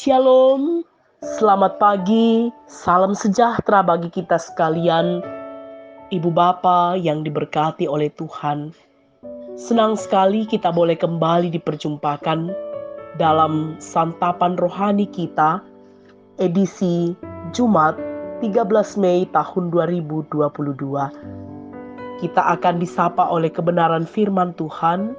Shalom, selamat pagi, salam sejahtera bagi kita sekalian, Ibu Bapa yang diberkati oleh Tuhan. Senang sekali kita boleh kembali diperjumpakan dalam santapan rohani kita, edisi Jumat 13 Mei tahun 2022. Kita akan disapa oleh kebenaran firman Tuhan,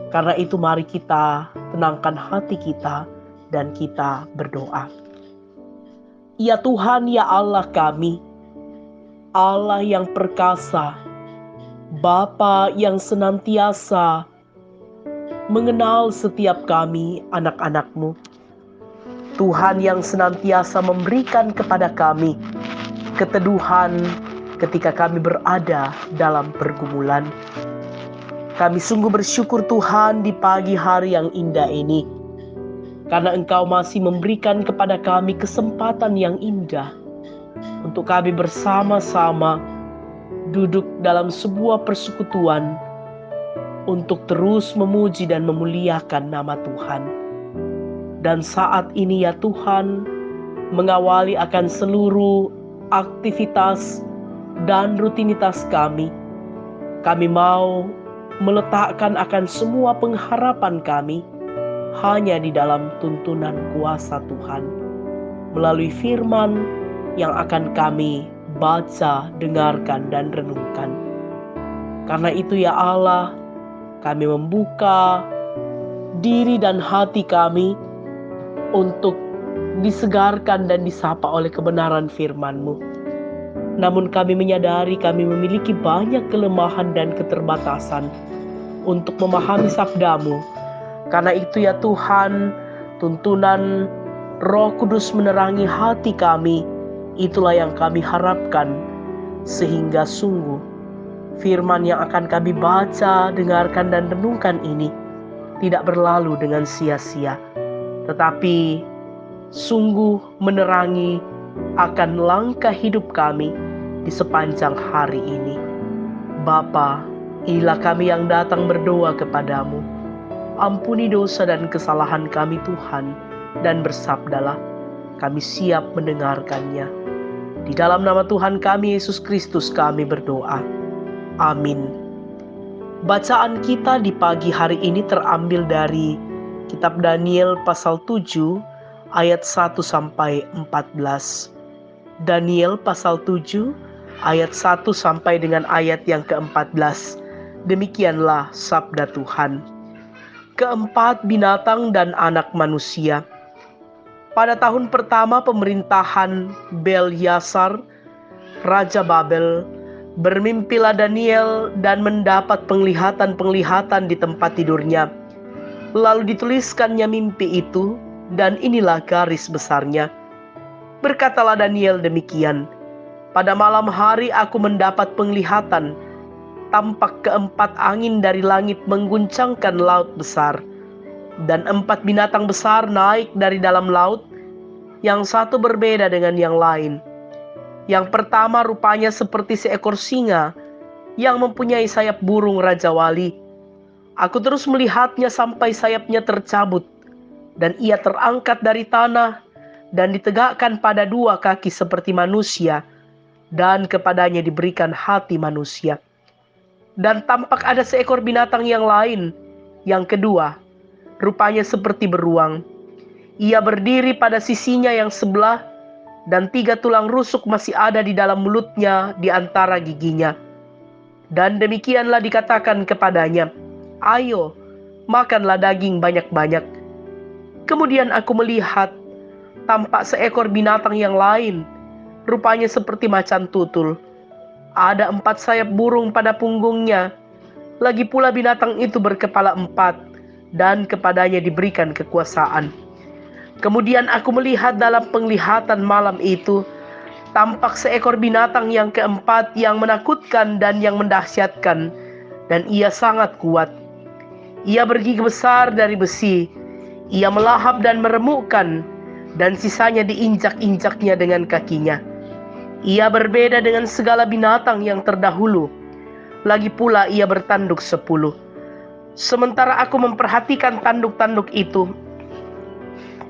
karena itu mari kita tenangkan hati kita dan kita berdoa. Ya Tuhan, ya Allah kami, Allah yang perkasa, Bapa yang senantiasa mengenal setiap kami anak-anak-Mu. Tuhan yang senantiasa memberikan kepada kami keteduhan ketika kami berada dalam pergumulan. Kami sungguh bersyukur Tuhan di pagi hari yang indah ini, karena Engkau masih memberikan kepada kami kesempatan yang indah untuk kami bersama-sama duduk dalam sebuah persekutuan untuk terus memuji dan memuliakan nama Tuhan. Dan saat ini ya Tuhan, mengawali akan seluruh aktivitas dan rutinitas kami mau meletakkan akan semua pengharapan kami hanya di dalam tuntunan kuasa Tuhan, melalui firman yang akan kami baca, dengarkan, dan renungkan. Karena itu ya Allah, kami membuka diri dan hati kami untuk disegarkan dan disapa oleh kebenaran firman-Mu. Namun kami menyadari kami memiliki banyak kelemahan dan keterbatasan untuk memahami sabda-Mu. Karena itu ya Tuhan, tuntunan Roh Kudus menerangi hati kami, itulah yang kami harapkan, sehingga sungguh firman yang akan kami baca, dengarkan, dan renungkan ini tidak berlalu dengan sia-sia, tetapi sungguh menerangi akan langkah hidup kami di sepanjang hari ini. Bapa, inilah kami yang datang berdoa kepadamu. Ampuni dosa dan kesalahan kami Tuhan, dan bersabdalah, kami siap mendengarkannya. Di dalam nama Tuhan kami Yesus Kristus kami berdoa. Amin. Bacaan kita di pagi hari ini terambil dari kitab Daniel pasal 7 ayat 1 sampai 14. Daniel pasal 7 ayat 1 sampai dengan ayat yang ke-14. Demikianlah sabda Tuhan. Keempat binatang dan anak manusia. Pada tahun pertama pemerintahan Belshazzar, Raja Babel, bermimpilah Daniel dan mendapat penglihatan-penglihatan di tempat tidurnya. Lalu dituliskannya mimpi itu, dan inilah garis besarnya. Berkatalah Daniel demikian, pada malam hari aku mendapat penglihatan, tampak keempat angin dari langit mengguncangkan laut besar, dan empat binatang besar naik dari dalam laut, yang satu berbeda dengan yang lain. Yang pertama rupanya seperti seekor singa yang mempunyai sayap burung Raja Wali. Aku terus melihatnya sampai sayapnya tercabut, dan ia terangkat dari tanah dan ditegakkan pada dua kaki seperti manusia, dan kepadanya diberikan hati manusia. Dan tampak ada seekor binatang yang lain, yang kedua, rupanya seperti beruang. Ia berdiri pada sisinya yang sebelah, dan 3 tulang rusuk masih ada di dalam mulutnya di antara giginya. Dan demikianlah dikatakan kepadanya, ayo, makanlah daging banyak-banyak. Kemudian aku melihat, tampak seekor binatang yang lain, rupanya seperti macan tutul. Ada 4 sayap burung pada punggungnya. Lagi pula binatang itu berkepala 4, dan kepadanya diberikan kekuasaan. Kemudian aku melihat dalam penglihatan malam itu, tampak seekor binatang yang keempat yang menakutkan dan yang mendahsyatkan, dan ia sangat kuat. Ia bergigi besar dari besi, ia melahap dan meremukkan, dan sisanya diinjak-injaknya dengan kakinya. Ia berbeda dengan segala binatang yang terdahulu. Lagi pula ia bertanduk 10. Sementara aku memperhatikan tanduk-tanduk itu,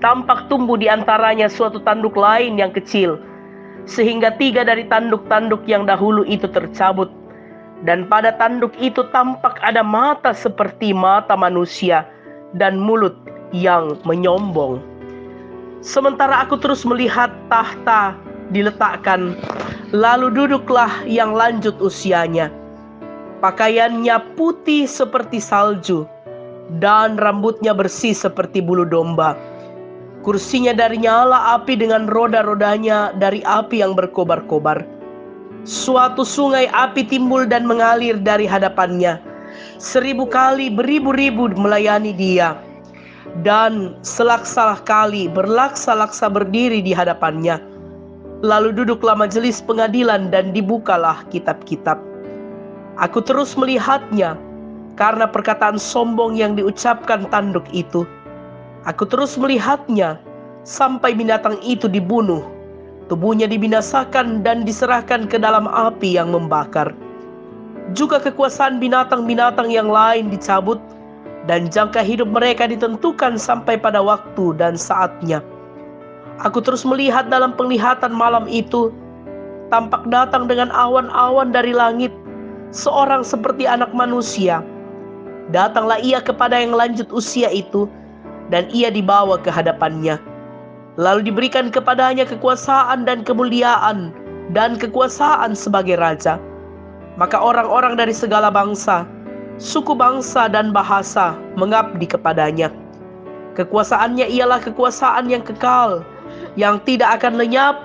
tampak tumbuh di antaranya suatu tanduk lain yang kecil, sehingga 3 dari tanduk-tanduk yang dahulu itu tercabut. Dan pada tanduk itu tampak ada mata seperti mata manusia dan mulut yang menyombong. Sementara aku terus melihat tahta diletakkan, lalu duduklah yang lanjut usianya. Pakaiannya putih seperti salju, dan rambutnya bersih seperti bulu domba. Kursinya dari nyala api dengan roda-rodanya dari api yang berkobar-kobar. Suatu sungai api timbul dan mengalir dari hadapannya. 1000 kali beribu-ribu melayani dia. Dan selaksa kali berlaksa-laksa berdiri di hadapannya. Lalu duduklah majelis pengadilan dan dibukalah kitab-kitab. Aku terus melihatnya karena perkataan sombong yang diucapkan tanduk itu. Aku terus melihatnya sampai binatang itu dibunuh, tubuhnya dibinasakan dan diserahkan ke dalam api yang membakar. Juga kekuasaan binatang-binatang yang lain dicabut, dan jangka hidup mereka ditentukan sampai pada waktu dan saatnya. Aku terus melihat dalam penglihatan malam itu, tampak datang dengan awan-awan dari langit, seorang seperti anak manusia. Datanglah ia kepada yang lanjut usia itu, dan ia dibawa ke hadapannya. Lalu diberikan kepadanya kekuasaan dan kemuliaan dan kekuasaan sebagai raja. Maka orang-orang dari segala bangsa, suku bangsa dan bahasa mengabdi kepadanya. Kekuasaannya ialah kekuasaan yang kekal, yang tidak akan lenyap,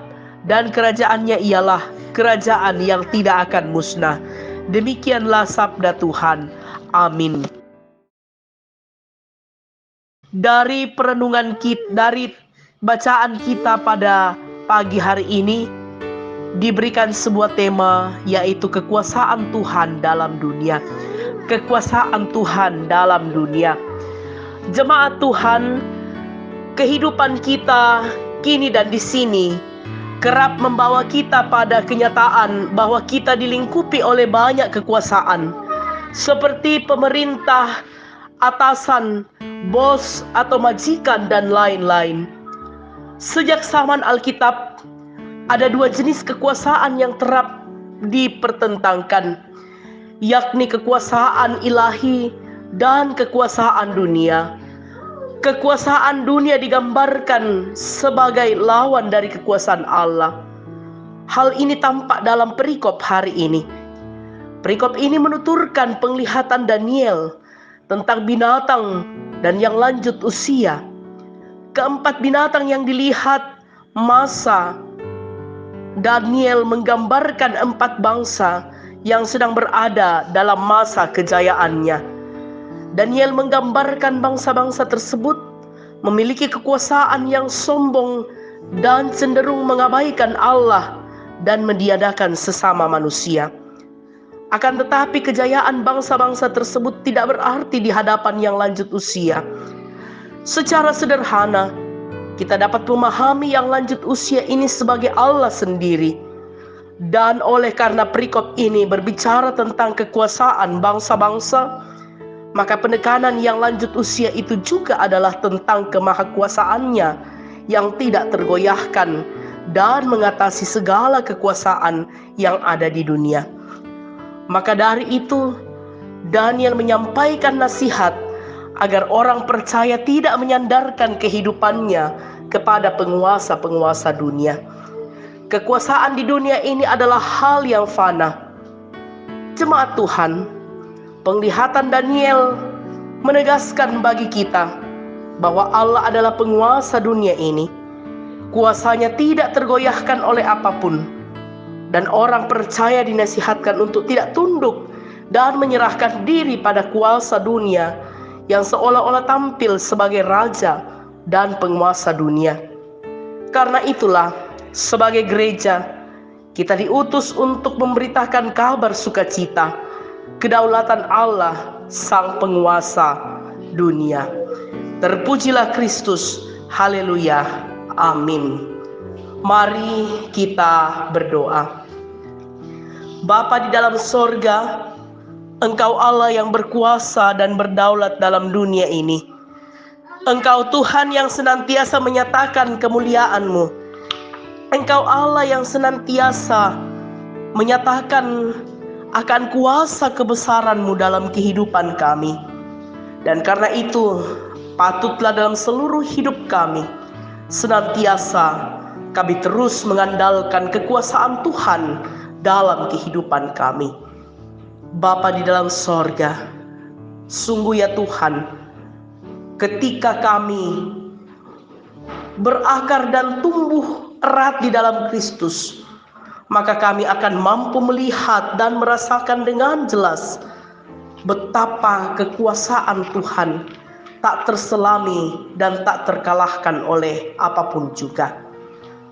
dan kerajaannya ialah kerajaan yang tidak akan musnah. Demikianlah sabda Tuhan. Amin. Dari perenungan kita, dari bacaan kita pada pagi hari ini, diberikan sebuah tema, yaitu kekuasaan Tuhan dalam dunia. Kekuasaan Tuhan dalam dunia. Jemaat Tuhan, kehidupan kita kini dan di sini kerap membawa kita pada kenyataan bahwa kita dilingkupi oleh banyak kekuasaan, seperti pemerintah, atasan, bos atau majikan dan lain-lain. Sejak zaman Alkitab, ada 2 jenis kekuasaan yang kerap dipertentangkan, yakni kekuasaan ilahi dan kekuasaan dunia. Kekuasaan dunia digambarkan sebagai lawan dari kekuasaan Allah. Hal ini tampak dalam perikop hari ini. Perikop ini menuturkan penglihatan Daniel tentang binatang dan yang lanjut usia. Keempat binatang yang dilihat masa Daniel menggambarkan 4 bangsa yang sedang berada dalam masa kejayaannya. Daniel menggambarkan bangsa-bangsa tersebut memiliki kekuasaan yang sombong dan cenderung mengabaikan Allah dan meniadakan sesama manusia. Akan tetapi kejayaan bangsa-bangsa tersebut tidak berarti di hadapan yang lanjut usia. Secara sederhana, kita dapat memahami yang lanjut usia ini sebagai Allah sendiri. Dan oleh karena perikop ini berbicara tentang kekuasaan bangsa-bangsa, maka penekanan yang lanjut usia itu juga adalah tentang kemahakuasaannya yang tidak tergoyahkan dan mengatasi segala kekuasaan yang ada di dunia. Maka dari itu, Daniel menyampaikan nasihat agar orang percaya tidak menyandarkan kehidupannya kepada penguasa-penguasa dunia. Kekuasaan di dunia ini adalah hal yang fana. Jemaat Tuhan, penglihatan Daniel menegaskan bagi kita bahwa Allah adalah penguasa dunia ini. Kuasanya tidak tergoyahkan oleh apapun. Dan orang percaya dinasihatkan untuk tidak tunduk dan menyerahkan diri pada kuasa dunia yang seolah-olah tampil sebagai raja dan penguasa dunia. Karena itulah, sebagai gereja, kita diutus untuk memberitakan kabar sukacita, kedaulatan Allah, Sang Penguasa dunia. Terpujilah Kristus. Haleluya. Amin. Mari kita berdoa. Bapa di dalam sorga, Engkau Allah yang berkuasa dan berdaulat dalam dunia ini. Engkau Tuhan yang senantiasa menyatakan kemuliaan-Mu. Engkau Allah yang senantiasa menyatakan akan kuasa kebesaran-Mu dalam kehidupan kami. Dan karena itu, patutlah dalam seluruh hidup kami, senantiasa kami terus mengandalkan kekuasaan Tuhan dalam kehidupan kami. Bapa di dalam sorga, sungguh ya Tuhan, ketika kami berakar dan tumbuh erat di dalam Kristus, maka kami akan mampu melihat dan merasakan dengan jelas betapa kekuasaan Tuhan tak terselami dan tak terkalahkan oleh apapun juga.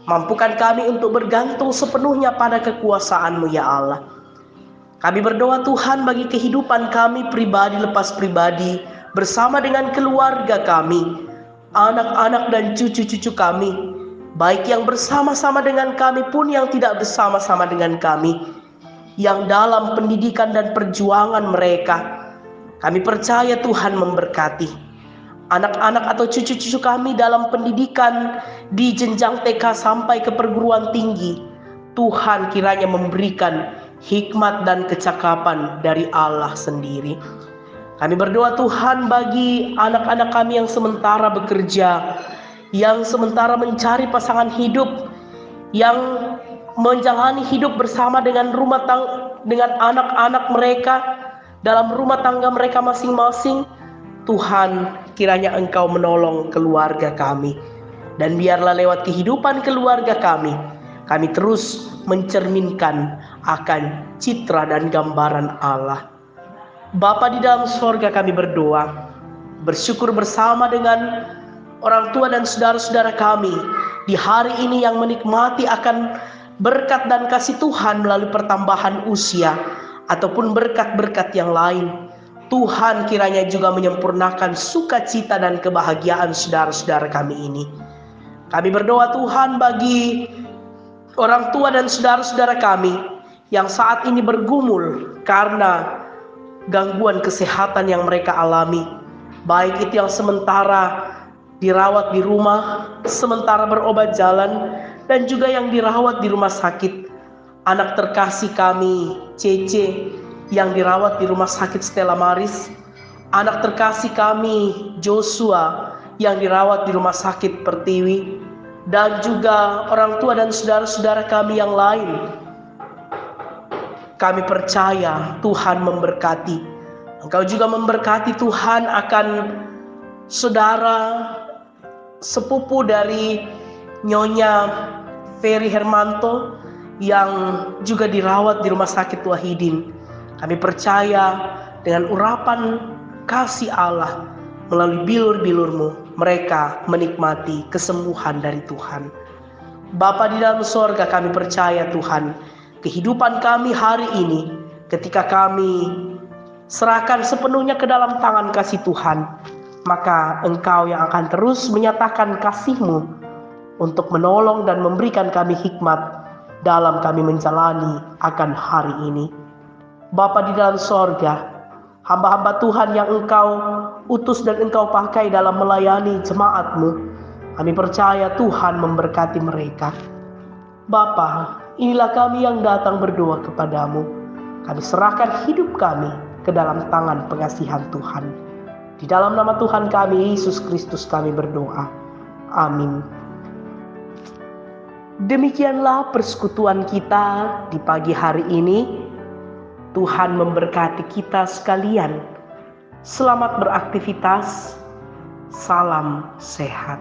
Mampukan kami untuk bergantung sepenuhnya pada kekuasaan-Mu ya Allah. Kami berdoa Tuhan bagi kehidupan kami pribadi lepas pribadi, bersama dengan keluarga kami, anak-anak dan cucu-cucu kami, baik yang bersama-sama dengan kami pun yang tidak bersama-sama dengan kami, yang dalam pendidikan dan perjuangan mereka. Kami percaya Tuhan memberkati anak-anak atau cucu-cucu kami dalam pendidikan di jenjang TK sampai ke perguruan tinggi. Tuhan kiranya memberikan hikmat dan kecakapan dari Allah sendiri. Kami berdoa Tuhan bagi anak-anak kami yang sementara bekerja, yang sementara mencari pasangan hidup, yang menjalani hidup bersama dengan anak-anak mereka dalam rumah tangga mereka masing-masing. Tuhan, kiranya Engkau menolong keluarga kami, dan biarlah lewat kehidupan keluarga kami terus mencerminkan akan citra dan gambaran Allah. Bapa di dalam sorga, kami berdoa, bersyukur bersama dengan orang tua dan saudara-saudara kami di hari ini yang menikmati akan berkat dan kasih Tuhan melalui pertambahan usia ataupun berkat-berkat yang lain. Tuhan kiranya juga menyempurnakan sukacita dan kebahagiaan saudara-saudara kami ini. Kami berdoa Tuhan bagi orang tua dan saudara-saudara kami yang saat ini bergumul karena gangguan kesehatan yang mereka alami, baik itu yang sementara dirawat di rumah, sementara berobat jalan, dan juga yang dirawat di rumah sakit. Anak terkasih kami, Cece, yang dirawat di rumah sakit Stella Maris, anak terkasih kami, Joshua, yang dirawat di rumah sakit Pertiwi, dan juga orang tua dan saudara-saudara kami yang lain. Kami percaya Tuhan memberkati. Engkau juga memberkati Tuhan akan saudara sepupu dari Nyonya Ferry Hermanto yang juga dirawat di rumah sakit Wahidin. Kami percaya dengan urapan kasih Allah melalui bilur-bilur-Mu, mereka menikmati kesembuhan dari Tuhan. Bapa di dalam sorga, kami percaya Tuhan, kehidupan kami hari ini ketika kami serahkan sepenuhnya ke dalam tangan kasih Tuhan, maka Engkau yang akan terus menyatakan kasih-Mu untuk menolong dan memberikan kami hikmat dalam kami menjalani akan hari ini. Bapa di dalam sorga, hamba-hamba Tuhan yang Engkau utus dan Engkau pakai dalam melayani jemaat-Mu, kami percaya Tuhan memberkati mereka. Bapa, inilah kami yang datang berdoa kepadamu. Kami serahkan hidup kami ke dalam tangan pengasihan Tuhan. Di dalam nama Tuhan kami, Yesus Kristus, kami berdoa. Amin. Demikianlah persekutuan kita di pagi hari ini. Tuhan memberkati kita sekalian. Selamat beraktivitas. Salam sehat.